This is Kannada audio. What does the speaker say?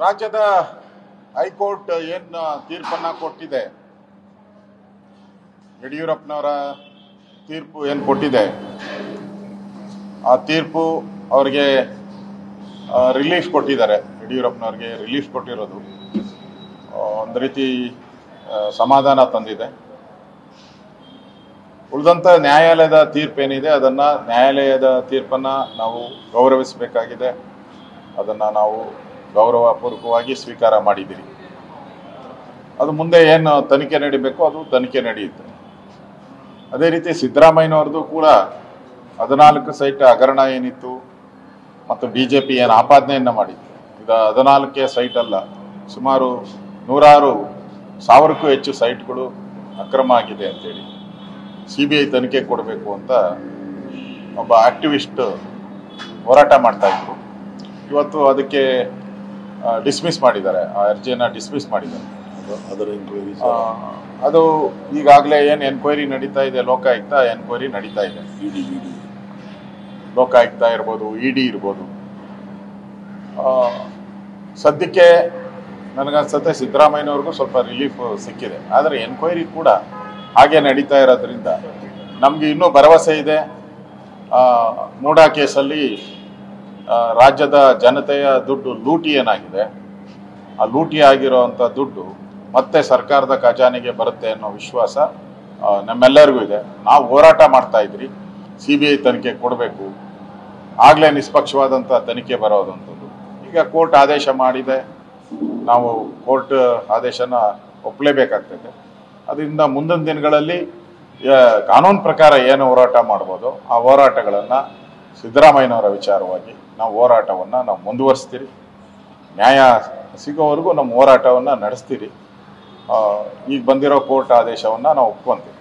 ರಾಜ್ಯದ ಹೈಕೋರ್ಟ್ ಏನು ತೀರ್ಪನ್ನು ಕೊಟ್ಟಿದೆ, ಯಡಿಯೂರಪ್ಪನವರ ತೀರ್ಪು ಏನು ಕೊಟ್ಟಿದೆ, ಆ ತೀರ್ಪು ಅವರಿಗೆ ರಿಲೀಫ್ ಕೊಟ್ಟಿದ್ದಾರೆ. ಯಡಿಯೂರಪ್ಪನವ್ರಿಗೆ ರಿಲೀಫ್ ಕೊಟ್ಟಿರೋದು ಒಂದು ರೀತಿ ಸಮಾಧಾನ ತಂದಿದೆ. ಉಳಿದಂಥ ನ್ಯಾಯಾಲಯದ ತೀರ್ಪೇನಿದೆ ಅದನ್ನು, ನ್ಯಾಯಾಲಯದ ತೀರ್ಪನ್ನು ನಾವು ಗೌರವಿಸಬೇಕಾಗಿದೆ. ಅದನ್ನು ನಾವು ಗೌರವಪೂರ್ವಕವಾಗಿ ಸ್ವೀಕಾರ ಮಾಡಿದ್ದೀರಿ. ಅದು ಮುಂದೆ ಏನು ತನಿಖೆ ನಡೀಬೇಕು ಅದು ತನಿಖೆ ನಡೆಯುತ್ತೆ. ಅದೇ ರೀತಿ ಸಿದ್ದರಾಮಯ್ಯನವ್ರದ್ದು ಕೂಡ 14 ಸೈಟ್ ಹಗರಣ ಏನಿತ್ತು ಮತ್ತು BJP ಏನು ಆಪಾದನೆಯನ್ನು ಮಾಡಿತ್ತು, ಇದು 14 ಸೈಟ್ ಅಲ್ಲ, ಸುಮಾರು 106,000ಕ್ಕೂ ಹೆಚ್ಚು ಸೈಟ್ಗಳು ಅಕ್ರಮ ಆಗಿದೆ ಅಂತೇಳಿ CBI ತನಿಖೆ ಕೊಡಬೇಕು ಅಂತ ಒಬ್ಬ ಆಕ್ಟಿವಿಸ್ಟ್ ಹೋರಾಟ ಮಾಡ್ತಾಯಿದ್ರು. ಇವತ್ತು ಅದಕ್ಕೆ ಡಿಸ್ಮಿಸ್ ಮಾಡಿದ್ದಾರೆ, ಆ ಅರ್ಜಿಯನ್ನು ಡಿಸ್ಮಿಸ್ ಮಾಡಿದ್ದಾರೆ. ಅದರ ಎನ್ಕ್ವೈರಿ ಅದು ಈಗಾಗಲೇ ಏನು ಎನ್ಕ್ವೈರಿ ನಡೀತಾ ಇದೆ, ಲೋಕಾಯುಕ್ತ ಎನ್ಕ್ವೈರಿ ನಡೀತಾ ಇದೆ. ಲೋಕಾಯುಕ್ತ ಇರ್ಬೋದು, ED ಇರ್ಬೋದು. ಸದ್ಯಕ್ಕೆ ನನಗನ್ಸುತ್ತೆ ಸಿದ್ದರಾಮಯ್ಯನವ್ರಿಗೂ ಸ್ವಲ್ಪ ರಿಲೀಫ್ ಸಿಕ್ಕಿದೆ. ಆದರೆ ಎನ್ಕ್ವೈರಿ ಕೂಡ ಹಾಗೆ ನಡೀತಾ ಇರೋದ್ರಿಂದ ನಮಗೆ ಇನ್ನೂ ಭರವಸೆ ಇದೆ. ಮೂಡಾ ಕೇಸಲ್ಲಿ ರಾಜ್ಯದ ಜನತೆಯ ದುಡ್ಡು ಲೂಟಿ ಏನಾಗಿದೆ, ಆ ಲೂಟಿ ಆಗಿರೋವಂಥ ದುಡ್ಡು ಮತ್ತೆ ಸರ್ಕಾರದ ಖಜಾನೆಗೆ ಬರುತ್ತೆ ಅನ್ನೋ ವಿಶ್ವಾಸ ನಮ್ಮೆಲ್ಲರಿಗೂ ಇದೆ. ನಾವು ಹೋರಾಟ ಮಾಡ್ತಾ ಇದ್ರಿ, CBI ತನಿಖೆ ಕೊಡಬೇಕು, ಆಗಲೇ ನಿಷ್ಪಕ್ಷವಾದಂಥ ತನಿಖೆ ಬರೋದಂಥದ್ದು. ಈಗ ಕೋರ್ಟ್ ಆದೇಶ ಮಾಡಿದೆ, ನಾವು ಕೋರ್ಟ್ ಆದೇಶನ ಒಪ್ಪಲೇಬೇಕಾಗ್ತದೆ. ಅದರಿಂದ ಮುಂದಿನ ದಿನಗಳಲ್ಲಿ ಕಾನೂನು ಪ್ರಕಾರ ಏನು ಹೋರಾಟ ಮಾಡ್ಬೋದು ಆ ಹೋರಾಟಗಳನ್ನು ಸಿದ್ದರಾಮಯ್ಯನವರ ವಿಚಾರವಾಗಿ ನಾವು ಹೋರಾಟವನ್ನು ನಾವು ಮುಂದುವರಿಸ್ತೀರಿ. ನ್ಯಾಯ ಸಿಗೋವರೆಗೂ ನಮ್ಮ ಹೋರಾಟವನ್ನು ನಡೆಸ್ತೀರಿ. ಈಗ ಬಂದಿರೋ ಕೋರ್ಟ್ ಆದೇಶವನ್ನು ನಾವು ಒಪ್ಕೊಂತೀವಿ.